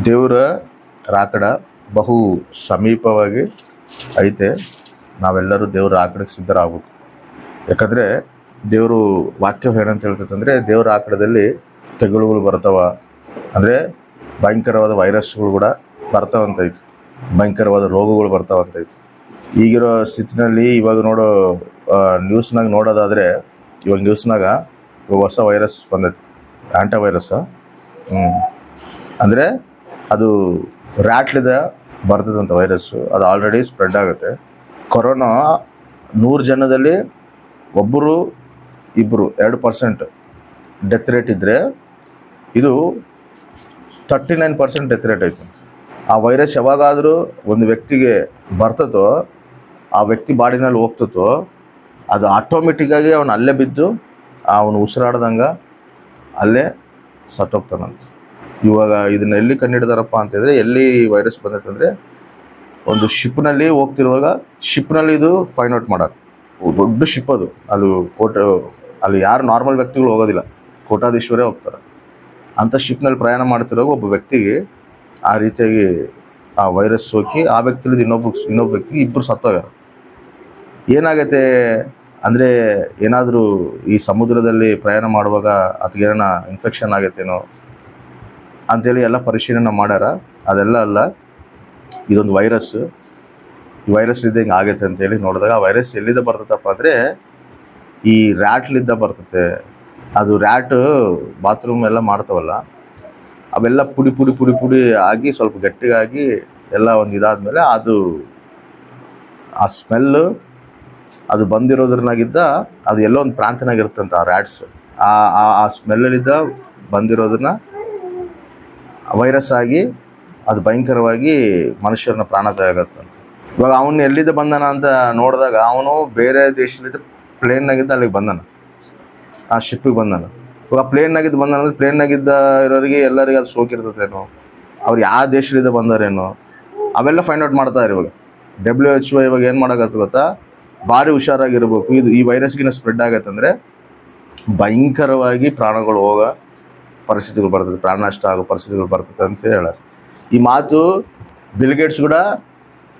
ದೇವರ ರಾಕಡ ಬಹು ಸಮೀಪವಾಗಿ ಐತೆ. ನಾವೆಲ್ಲರೂ ದೇವ್ರ ರಾಕಡಕ್ಕೆ ಸಿದ್ಧರಾಗಬೇಕು. ಯಾಕಂದರೆ ದೇವರು ವಾಕ್ಯ ಏನಂತ ಹೇಳ್ತೈತಂದರೆ, ದೇವ್ರ ರಾಕಡದಲ್ಲಿ ತೆಗುಳುಗಳು ಬರ್ತಾವ, ಅಂದರೆ ಭಯಂಕರವಾದ ವೈರಸ್ಗಳು ಕೂಡ ಬರ್ತಾವಂತೈತಿ, ಭಯಂಕರವಾದ ರೋಗಗಳು ಬರ್ತಾವಂತೈತಿ. ಈಗಿರೋ ಸ್ಥಿತಿನಲ್ಲಿ ಇವಾಗ ನೋಡೋ ನ್ಯೂಸ್ನಾಗ ನೋಡೋದಾದರೆ, ಇವಾಗ ನ್ಯೂಸ್ನಾಗ ಹೊಸ ವೈರಸ್ ಬಂದೈತಿ, ಆ್ಯಂಟಿವೈರಸ್. ಅಂದರೆ ಅದು ರ್ಯಾಟ್ಲಿದ ಬರ್ತದಂಥ ವೈರಸ್ಸು. ಅದು ಆಲ್ರೆಡಿ ಸ್ಪ್ರೆಡ್ ಆಗುತ್ತೆ. ಕೊರೋನಾ 100 ಜನದಲ್ಲಿ ಒಬ್ಬರು ಇಬ್ಬರು 2% ಡೆತ್ ರೇಟ್ ಇದ್ದರೆ, ಇದು 39% ಡೆತ್ ರೇಟ್ ಐತೆ. ಆ ವೈರಸ್ ಯಾವಾಗಾದರೂ ಒಂದು ವ್ಯಕ್ತಿಗೆ ಬರ್ತದೋ, ಆ ವ್ಯಕ್ತಿ ಬಾಡಿನಲ್ಲಿ ಹೋಗ್ತದೋ, ಅದು ಆಟೋಮೆಟಿಕ್ಕಾಗಿ ಅವನು ಅಲ್ಲೇ ಬಿದ್ದು ಅವನು ಉಸಿರಾಡ್ದಂಗೆ ಅಲ್ಲೇ ಸತ್ತೋಗ್ತಾನಂತ. ಇವಾಗ ಇದನ್ನ ಎಲ್ಲಿ ಕಂಡುಹಿಡಿದಾರಪ್ಪ ಅಂತಂದರೆ, ಎಲ್ಲಿ ವೈರಸ್ ಬಂದೈತಂದರೆ, ಒಂದು ಶಿಪ್ನಲ್ಲಿ ಹೋಗ್ತಿರುವಾಗ ಶಿಪ್ನಲ್ಲಿ ಇದು ಫೈಂಡ್ ಔಟ್ ಮಾಡೋದು. ದೊಡ್ಡ ಶಿಪ್ ಅದು, ಅಲ್ಲಿ ಯಾರು ನಾರ್ಮಲ್ ವ್ಯಕ್ತಿಗಳು ಹೋಗೋದಿಲ್ಲ, ಕೋಟಾಧೀಶ್ವರೇ ಹೋಗ್ತಾರೆ. ಅಂಥ ಶಿಪ್ನಲ್ಲಿ ಪ್ರಯಾಣ ಮಾಡ್ತಿರುವಾಗ ಒಬ್ಬ ವ್ಯಕ್ತಿಗೆ ಆ ರೀತಿಯಾಗಿ ಆ ವೈರಸ್ ಸೋಕಿ ಆ ವ್ಯಕ್ತಿಲಿದ್ದು ಇನ್ನೊಬ್ಬ ವ್ಯಕ್ತಿಗೆ ಇಬ್ಬರು ಸತ್ತೋಗ್ಯಾರ. ಏನಾಗೈತೆ ಅಂದರೆ, ಏನಾದರೂ ಈ ಸಮುದ್ರದಲ್ಲಿ ಪ್ರಯಾಣ ಮಾಡುವಾಗ ಅದಕ್ಕೇನ ಇನ್ಫೆಕ್ಷನ್ ಆಗೈತೇನೋ ಅಂಥೇಳಿ ಎಲ್ಲ ಪರಿಶೀಲನೆ ಮಾಡ್ಯಾರ. ಅದೆಲ್ಲ ಅಲ್ಲ, ಇದೊಂದು ವೈರಸ್. ಈ ವೈರಸ್ ಇದ್ದ ಹಿಂಗೆ ಆಗೈತೆ ಅಂತೇಳಿ ನೋಡಿದಾಗ, ಆ ವೈರಸ್ ಎಲ್ಲಿಂದ ಬರ್ತದಪ್ಪ ಅಂದರೆ, ಈ ರ್ಯಾಟ್ಲಿದ್ದ ಬರ್ತತೆ. ಅದು ರ್ಯಾಟ್ ಬಾತ್ರೂಮ್ ಎಲ್ಲ ಮಾಡ್ತಾವಲ್ಲ, ಅವೆಲ್ಲ ಪುಡಿ ಆಗಿ ಸ್ವಲ್ಪ ಗಟ್ಟಿಗಾಗಿ ಎಲ್ಲ ಒಂದು ಇದಾದಮೇಲೆ ಅದು ಆ ಸ್ಮೆಲ್ಲು ಅದು ಬಂದಿರೋದ್ರನ್ನಾಗಿದ್ದ ಅದು ಎಲ್ಲೋ ಒಂದು ಪ್ರಾಂತನಾಗಿರುತ್ತಂತ ಆ ರ್ಯಾಟ್ಸ್. ಆ ಸ್ಮೆಲ್ಲಲ್ಲಿದ್ದ ಬಂದಿರೋದನ್ನ ವೈರಸ್ ಆಗಿ ಅದು ಭಯಂಕರವಾಗಿ ಮನುಷ್ಯರನ್ನ ಪ್ರಾಣಾಪಾಯ ಆಗತ್ತಂತ. ಇವಾಗ ಅವನು ಎಲ್ಲಿದ್ದ ಬಂದಾನ ಅಂತ ನೋಡಿದಾಗ, ಅವನು ಬೇರೆ ದೇಶದಿಂದ ಪ್ಲೇನ್ನಾಗಿದ್ದ ಅಲ್ಲಿಗೆ ಬಂದಾನ, ಆ ಶಿಪ್ಪಿಗೆ ಬಂದಾನ. ಇವಾಗ ಪ್ಲೇನ್ನಾಗಿದ್ದು ಬಂದಾನ ಅಂದರೆ, ಪ್ಲೇನ್ನಾಗಿದ್ದ ಇರೋರಿಗೆ ಎಲ್ಲರಿಗೆ ಅದು ಸೋಕಿರ್ತತೇನೋ, ಅವ್ರು ಯಾವ ದೇಶದಿಂದ ಬಂದಾರೇನೋ ಅವೆಲ್ಲ ಫೈಂಡ್ ಔಟ್ ಮಾಡ್ತಾರೆ. ಇವಾಗ WHO ಇವಾಗ ಏನು ಮಾಡೋಕತ್ತ ಗೊತ್ತಾ, ಭಾರಿ ಹುಷಾರಾಗಿರ್ಬೇಕು. ಈ ವೈರಸ್ಗಿನ ಸ್ಪ್ರೆಡ್ ಆಗತ್ತಂದರೆ ಭಯಂಕರವಾಗಿ ಪ್ರಾಣಗಳು ಹೋಗೋ ಪರಿಸ್ಥಿತಿಗಳು ಬರ್ತದೆ, ಪ್ರಾಣ ನಷ್ಟ ಆಗೋ ಪರಿಸ್ಥಿತಿಗಳು ಬರ್ತದೆ ಅಂತ ಹೇಳಾರ. ಈ ಮಾತು ಬಿಲ್ ಗೇಟ್ಸ್ ಕೂಡ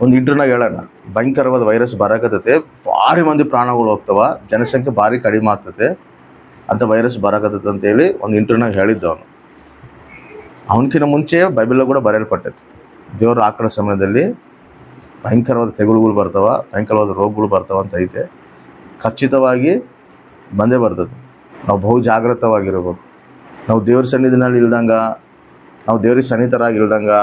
ಒಂದು ಇಂಟರ್ವ್ಯೂನಾಗ ಹೇಳೋಣ, ಭಯಂಕರವಾದ ವೈರಸ್ ಬರಕತ್ತೈತೆ, ಭಾರಿ ಮಂದಿ ಪ್ರಾಣಗಳು ಹೋಗ್ತವ, ಜನಸಂಖ್ಯೆ ಭಾರಿ ಕಡಿಮೆ ಆಗ್ತದೆ ಅಂತ ವೈರಸ್ ಬರಕತ್ತೈತೆ ಅಂತೇಳಿ ಒಂದು ಇಂಟರ್ವ್ಯೂನಾಗ ಹೇಳಿದ್ದ ಅವನು. ಅವನಕಿನ್ನ ಮುಂಚೆ ಬೈಬಲ್ ಕೂಡ ಬರೆಯಲ್ಪಟ್ಟೈತೆ, ದೇವ್ರ ಆಕಳ ಸಮಯದಲ್ಲಿ ಭಯಂಕರವಾದ ತೆಗುಳುಗಳು ಬರ್ತಾವ, ಭಯಂಕರವಾದ ರೋಗಗಳು ಬರ್ತಾವ ಅಂತ ಐತೆ. ಖಚಿತವಾಗಿ ಬಂದೇ ಬರ್ತದೆ. ನಾವು ಬಹು ಜಾಗೃತವಾಗಿರ್ಬೇಕು. ನಾವು ದೇವ್ರ ಸನ್ನಿಧಿನಲ್ಲಿ ಇಲ್ದಂಗೆ, ನಾವು ದೇವ್ರಿಗೆ ಸನ್ನಿಹಿತರಾಗಿಲ್ದಂಗೆ,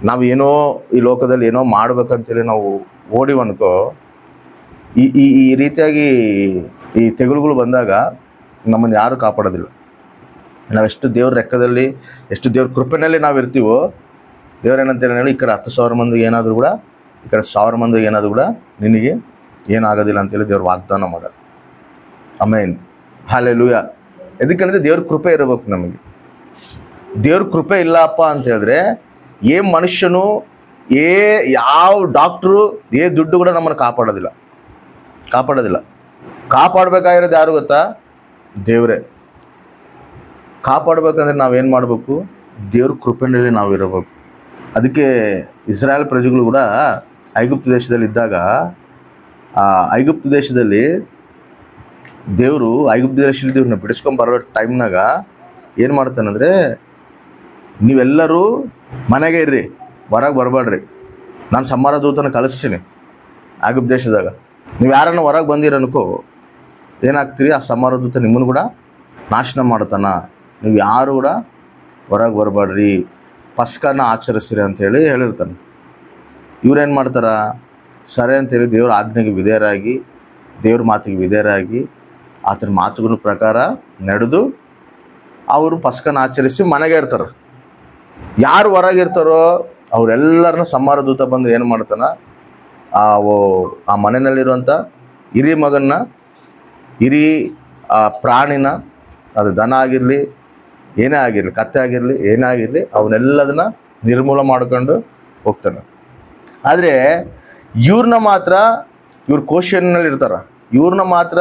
ನಾವು ಏನೋ ಈ ಲೋಕದಲ್ಲಿ ಏನೋ ಮಾಡ್ಬೇಕಂತೇಳಿ ನಾವು ಓಡಿವನ್ಕೋ, ಈ ರೀತಿಯಾಗಿ ಈ ತೆಗುಳುಗಳು ಬಂದಾಗ ನಮ್ಮನ್ನು ಯಾರೂ ಕಾಪಾಡೋದಿಲ್ಲ. ನಾವೆಷ್ಟು ದೇವ್ರ ಲೆಕ್ಕದಲ್ಲಿ, ಎಷ್ಟು ದೇವ್ರ ಕೃಪೆಯಲ್ಲಿ ನಾವು ಇರ್ತೀವೋ, ದೇವ್ರೇನಂತೇಳಿ ಹೇಳಿ, ಈ ಕಡೆ 10,000 ಮಂದಿಗೆ ಏನಾದರೂ ಕೂಡ, ಈ ಕಡೆ 1,000 ಮಂದಿಗೆ ಏನಾದರೂ ಕೂಡ ನಿನಗೆ ಏನಾಗೋದಿಲ್ಲ ಅಂತೇಳಿ ದೇವ್ರ ವಾಗ್ದಾನ ಮಾಡೋದು. Amen, hallelujah. ಎದಕ್ಕಂದರೆ ದೇವ್ರ ಕೃಪೆ ಇರಬೇಕು ನಮಗೆ. ದೇವ್ರ ಕೃಪೆ ಇಲ್ಲಪ್ಪ ಅಂತ ಹೇಳಿದ್ರೆ, ಮನುಷ್ಯನು ಯಾವ ಡಾಕ್ಟ್ರು ದುಡ್ಡು ಕೂಡ ನಮ್ಮನ್ನು ಕಾಪಾಡೋದಿಲ್ಲ. ಕಾಪಾಡಬೇಕಾಗಿರೋದು ಯಾರು ಗೊತ್ತಾ? ದೇವರೇ. ಕಾಪಾಡಬೇಕಂದ್ರೆ ನಾವೇನು ಮಾಡಬೇಕು? ದೇವ್ರ ಕೃಪೆಯಲ್ಲಿ ನಾವು ಇರಬೇಕು. ಅದಕ್ಕೆ ಇಸ್ರಾಯೇಲ್ ಪ್ರಜೆಗಳು ಕೂಡ ಐಗುಪ್ತ ದೇಶದಲ್ಲಿ ಇದ್ದಾಗ, ಆ ಐಗುಪ್ತ ದೇಶದಲ್ಲಿ ದೇವರು ಇವ್ರನ್ನ ಬಿಡಿಸ್ಕೊಂಬರೋ ಟೈಮ್ನಾಗ ಏನು ಮಾಡ್ತಾನಂದರೆ, ನೀವೆಲ್ಲರೂ ಮನೆಗೆ ಇರ್ರಿ, ಹೊರಗೆ ಬರಬೇಡ್ರಿ, ನಾನು ಸಂಹಾರ ದೂತನ ಕಳಿಸ್ತೀನಿ ಐಗುಪ್ತ ದೇಶದಾಗ. ನೀವು ಯಾರನ್ನ ಹೊರಗೆ ಬಂದಿರನ್ಕೋ ಏನಾಗ್ತೀರಿ, ಆ ಸಂಹಾರ ದೂತ ನಿಮ್ಮನ್ನು ಕೂಡ ನಾಶನ ಮಾಡ್ತಾನ. ನೀವು ಯಾರು ಕೂಡ ಹೊರಗೆ ಬರಬೇಡ್ರಿ, ಪಸ್ಕನ ಆಚರಿಸ್ರಿ ಅಂಥೇಳಿ ಹೇಳಿರ್ತಾನೆ. ಇವ್ರೇನು ಮಾಡ್ತಾರ? ಸರಿ ಅಂತೇಳಿ ದೇವ್ರ ಆಜ್ಞೆಗೆ ವಿಧೇಯರಾಗಿ, ದೇವ್ರ ಮಾತಿಗೆ ವಿಧೇಯರಾಗಿ, ಆತನ ಮಾತುಗಳ ಪ್ರಕಾರ ನಡೆದು ಅವರು ಪಸ್ಕನ ಆಚರಿಸಿ ಮನೆಗೆ ಇರ್ತಾರೆ. ಯಾರು ಹೊರಗಿರ್ತಾರೋ ಅವರೆಲ್ಲರನ್ನ ಸಂಹಾರ ದೂತ ಬಂದು ಏನು ಮಾಡ್ತಾನೆ, ಆ ಮನೆಯಲ್ಲಿರುವಂಥ ಹಿರಿ ಮಗನ್ನ, ಹಿರಿ ಪ್ರಾಣಿನ, ಅದು ದನ ಆಗಿರಲಿ, ಏನೇ ಆಗಿರಲಿ, ಕತ್ತೆ ಆಗಿರಲಿ, ಏನೇ ಆಗಿರಲಿ, ಅವನ್ನೆಲ್ಲದನ್ನ ನಿರ್ಮೂಲ ಮಾಡ್ಕೊಂಡು ಹೋಗ್ತಾನೆ. ಆದರೆ ಇವ್ರನ್ನ ಮಾತ್ರ, ಇವ್ರ ಕ್ವಶನ್ನಲ್ಲಿ ಇರ್ತಾರೆ, ಇವ್ರನ್ನ ಮಾತ್ರ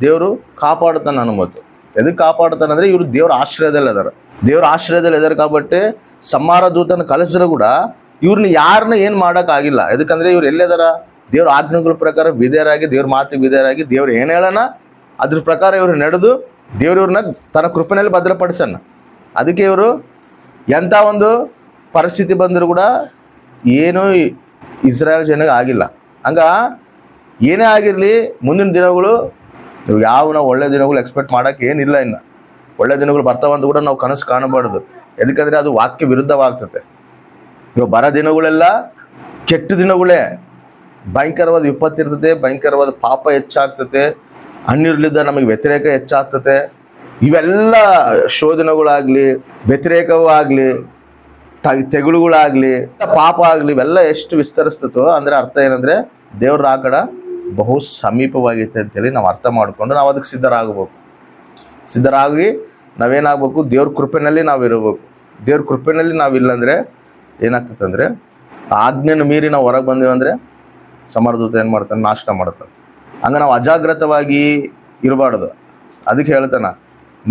ದೇವರು ಕಾಪಾಡುತ್ತಾನೆ ಅನುಮತಿ. ಎದಕ್ಕೆ ಕಾಪಾಡುತ್ತಾನೆ ಅಂದರೆ, ಇವರು ದೇವ್ರ ಆಶ್ರಯದಲ್ಲಿ ಅದಾರ. ದೇವ್ರ ಆಶ್ರಯದಲ್ಲಿ ಇದ್ದಾರೆ కాబట్టి ಸಂಹಾರ ದೂತನ ಕಳಿಸಿದ್ರು ಕೂಡ ಇವ್ರನ್ನ ಯಾರನ್ನ ಏನು ಮಾಡೋಕ್ಕಾಗಿಲ್ಲ. ಯಾಕಂದ್ರೆ ಇವ್ರು ಎಲ್ಲೇದಾರ ದೇವ್ರ ಆಜ್ಞೆಗಳ ಪ್ರಕಾರ ವಿಧೇಯರಾಗಿ, ದೇವ್ರ ಮಾತಿಗೆ ವಿಧೇಯರಾಗಿ, ದೇವ್ರು ಏನು ಹೇಳೋಣ ಅದ್ರ ಪ್ರಕಾರ ಇವರು ನಡೆದು ದೇವ್ರವ್ರನ್ನ ತನ್ನ ಕೃಪೆಯಲ್ಲಿ ಭದ್ರಪಡಿಸೋಣ. ಅದಕ್ಕೆ ಇವರು ಎಂಥ ಒಂದು ಪರಿಸ್ಥಿತಿ ಬಂದರೂ ಕೂಡ ಏನೂ ಇಸ್ರಾಯೇಲ್ ಜನಕ್ಕೆ ಆಗಿಲ್ಲ. ಹಂಗ ಏನೇ ಆಗಿರಲಿ ಮುಂದಿನ ದಿನಗಳು ಯಾವ ನಾವು ಒಳ್ಳೆ ದಿನಗಳು ಎಕ್ಸ್ಪೆಕ್ಟ್ ಮಾಡೋಕ್ಕೆ ಏನಿಲ್ಲ. ಇನ್ನು ಒಳ್ಳೆ ದಿನಗಳು ಬರ್ತಾವಂತ ಕೂಡ ನಾವು ಕನಸು ಕಾಣಬಾರ್ದು. ಯಾಕಂದರೆ ಅದು ವಾಕ್ಯ ವಿರುದ್ಧವಾಗ್ತದೆ. ಇವಾಗ ಬರೋ ದಿನಗಳೆಲ್ಲ ಕೆಟ್ಟ ದಿನಗಳೇ. ಭಯಂಕರವಾದ ವಿಪತ್ತು ಇರ್ತದೆ, ಭಯಂಕರವಾದ ಪಾಪ ಹೆಚ್ಚಾಗ್ತದೆ, ಅನ್ಯರ್ಲಿದ್ದ ನಮಗೆ ವ್ಯತಿರೇಕ ಹೆಚ್ಚಾಗ್ತದೆ. ಇವೆಲ್ಲ ಶೋಧನೆಗಳಾಗಲಿ, ವ್ಯತಿರೇಕವೂ ಆಗಲಿ, ತೆಗುಳುಗಳಾಗಲಿ, ಪಾಪ ಆಗಲಿ, ಇವೆಲ್ಲ ಎಷ್ಟು ವಿಸ್ತರಿಸ್ತದೋ ಅಂದರೆ ಅರ್ಥ ಏನಂದರೆ ದೇವ್ರ ರಾಕಡ ಬಹು ಸಮೀಪವಾಗೈತೆ ಅಂತೇಳಿ ನಾವು ಅರ್ಥ ಮಾಡಿಕೊಂಡು ನಾವು ಅದಕ್ಕೆ ಸಿದ್ಧರಾಗಿ ನಾವೇನಾಗಬೇಕು, ದೇವ್ರ ಕೃಪೆಯಲ್ಲಿ ನಾವು ಇರಬೇಕು. ದೇವ್ರ ಕೃಪೆಯಲ್ಲಿ ನಾವಿಲ್ಲಂದರೆ ಏನಾಗ್ತದೆ ಅಂದರೆ ಆಜ್ಞೆನ ಮೀರಿ ನಾವು ಹೊರಗೆ ಬಂದೀವಂದರೆ ಸಮರ್ಧೂತ ಏನು ಮಾಡ್ತಾನೆ, ನಾಶ ಮಾಡ್ತಾನೆ. ಹಂಗೆ ನಾವು ಅಜಾಗ್ರತವಾಗಿ ಇರಬಾರ್ದು. ಅದಕ್ಕೆ ಹೇಳ್ತಾನೆ,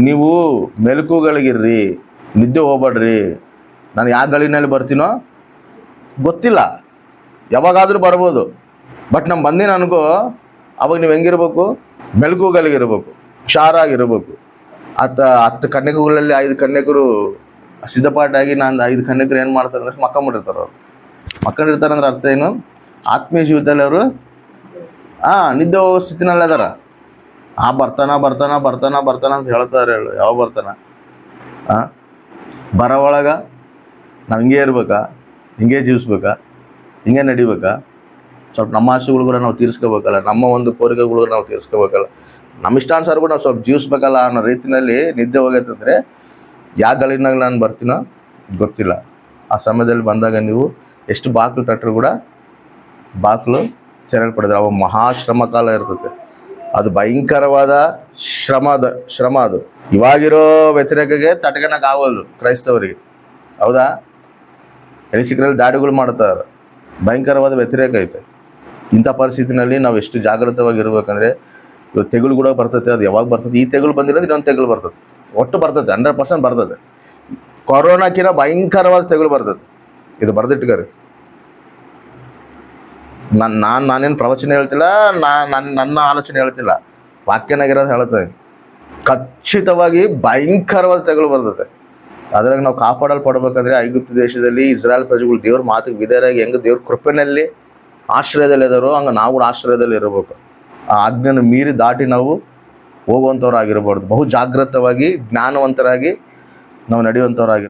ನೀವು ಮೆಲುಕುಗಳಿಗಿರ್ರಿ, ನಿದ್ದೆ ಹೋಗ್ಬೇಡ್ರಿ. ನಾನು ಯಾವ ಗಳಿನಲ್ಲಿ ಬರ್ತೀನೋ ಗೊತ್ತಿಲ್ಲ, ಯಾವಾಗಾದರೂ ಬರ್ಬೋದು. ಬಟ್ ನಮ್ಮ ಬಂದಿನ ಅನ್ಕೋ, ಅವಾಗ ನೀವು ಹೆಂಗಿರ್ಬೇಕು, ಮೆಲುಕುಗಳಿಗಿರ್ಬೇಕು, ಹುಷಾರಾಗಿರ್ಬೇಕು. 10 ಕನ್ಯಕಗಳಲ್ಲಿ 5 ಕನ್ಯಕರು ಸಿದ್ಧಪಾಠಾಗಿ ನಾನು 5 ಕನ್ಯಕರು ಏನು ಮಾಡ್ತಾರೆ ಅಂದರೆ ಮಕ್ಕಂಬಿಟ್ಟಿರ್ತಾರೆ. ಅವ್ರು ಮಕ್ಕಳಿರ್ತಾರೆ ಅಂದ್ರೆ ಅರ್ಥ ಏನು, ಆತ್ಮೀಯ ಜೀವಿತದಲ್ಲಿ ಅವರು ನಿದ್ದೆ ಹೋಗೋ ಸ್ಥಿತಿನಲ್ಲಿ ಅದಾರ. ಬರ್ತಾನ ಅಂತ ಹೇಳ್ತಾರೆ. ಯಾವ ಬರ್ತಾನ ಬರೋ ಒಳಗೆ ನಾವು ಹಿಂಗೆ ಇರ್ಬೇಕಾ, ಹಿಂಗೆ ಜೀವಿಸ್ಬೇಕಾ, ಹಿಂಗೆ ನಡಿಬೇಕಾ? ಸ್ವಲ್ಪ ನಮ್ಮ ಆಸೆಗಳು ಕೂಡ ನಾವು ತೀರಿಸ್ಕೋಬೇಕಲ್ಲ, ನಮ್ಮ ಒಂದು ಕೋರಿಕೆಗಳು ನಾವು ತೀರಿಸ್ಕೋಬೇಕಲ್ಲ, ನಮ್ಮ ಇಷ್ಟಾನುಸಾರ ಕೂಡ ನಾವು ಸ್ವಲ್ಪ ಜೀವಿಸ್ಬೇಕಲ್ಲ ಅನ್ನೋ ರೀತಿಯಲ್ಲಿ ನಿದ್ದೆ ಹೋಗೈತಂದರೆ ಯಾವ ಗಳಿನಾಗ ನಾನು ಬರ್ತೀನೋ ಗೊತ್ತಿಲ್ಲ. ಆ ಸಮಯದಲ್ಲಿ ಬಂದಾಗ ನೀವು ಎಷ್ಟು ಬಾಗಿಲು ತಟ್ಟರು ಕೂಡ ಬಾಗಿಲು ತೆರೆಯಲ್ಪಡಿದ್ರೆ ಅವ ಮಹಾಶ್ರಮ ಕಾಲ ಇರ್ತದೆ. ಅದು ಭಯಂಕರವಾದ ಶ್ರಮ ಅದು. ಇವಾಗಿರೋ ವ್ಯತಿರೇಕಗೆ ತಟಕನಕ್ಕಾಗಲ್ದು ಕ್ರೈಸ್ತವರಿಗೆ, ಹೌದಾ? ಎಲ್ಲಿ ಸಿಕ್ಕರಲ್ಲಿ ದಾಡಿಗಳು ಮಾಡ್ತಾರೆ, ಭಯಂಕರವಾದ ವ್ಯತಿರೇಕ ಐತೆ. ಇಂಥ ಪರಿಸ್ಥಿತಿನಲ್ಲಿ ನಾವು ಎಷ್ಟು ಜಾಗೃತವಾಗಿ ಇರಬೇಕಂದ್ರೆ, ಇವತ್ತು ತೆಗುಲು ಕೂಡ ಬರ್ತದೆ. ಅದು ಯಾವಾಗ ಬರ್ತದೆ? ಈ ತೆಗುಲು ಬಂದಿರೋದು ಇನ್ನೊಂದು ತೆಗುಲು ಬರ್ತದೆ, ಒಟ್ಟು ಬರ್ತದೆ, 100% ಬರ್ತದೆ. ಕೊರೋನಾಕ್ಕಿಂತ ಭಯಂಕರವಾದ ತೆಗುಲು ಬರ್ತದೆ. ಇದು ಬರೆದಿಟ್ಕರಿ. ನಾನೇನು ಪ್ರವಚನ ಹೇಳ್ತಿಲ್ಲ, ನನ್ನ ಆಲೋಚನೆ ಹೇಳ್ತಿಲ್ಲ, ವಾಕ್ಯನಾಗಿರೋದು ಹೇಳ್ತದೆ. ಖಚಿತವಾಗಿ ಭಯಂಕರವಾದ ತೆಗುಲು ಬರ್ತದೆ. ಅದ್ರಾಗ ನಾವು ಕಾಪಾಡಲ್ಪಡ್ಬೇಕಂದ್ರೆ ಐಗುಪ್ತ ದೇಶದಲ್ಲಿ ಇಸ್ರಾಯೇಲ್ ಪ್ರಜೆಗಳು ದೇವ್ರ ಮಾತಿಗೆ ವಿಧೇಯರಾಗಿ ಹೆಂಗೆ ದೇವ್ರ ಕೃಪೆಯಲ್ಲಿ ಆಶ್ರಯದಲ್ಲಿ ಇದ್ದಾರೋ ಹಂಗೆ ನಾವು ಕೂಡ ಆಶ್ರಯದಲ್ಲಿ ಇರಬೇಕು. ಆ ಆಜ್ಞೆನ ಮೀರಿ ದಾಟಿ ನಾವು ಹೋಗುವಂಥವ್ರಾಗಿರ್ಬಾರ್ದು. ಬಹು ಜಾಗೃತವಾಗಿ ಜ್ಞಾನವಂತರಾಗಿ ನಾವು ನಡೆಯುವಂಥವ್ರಾಗಿ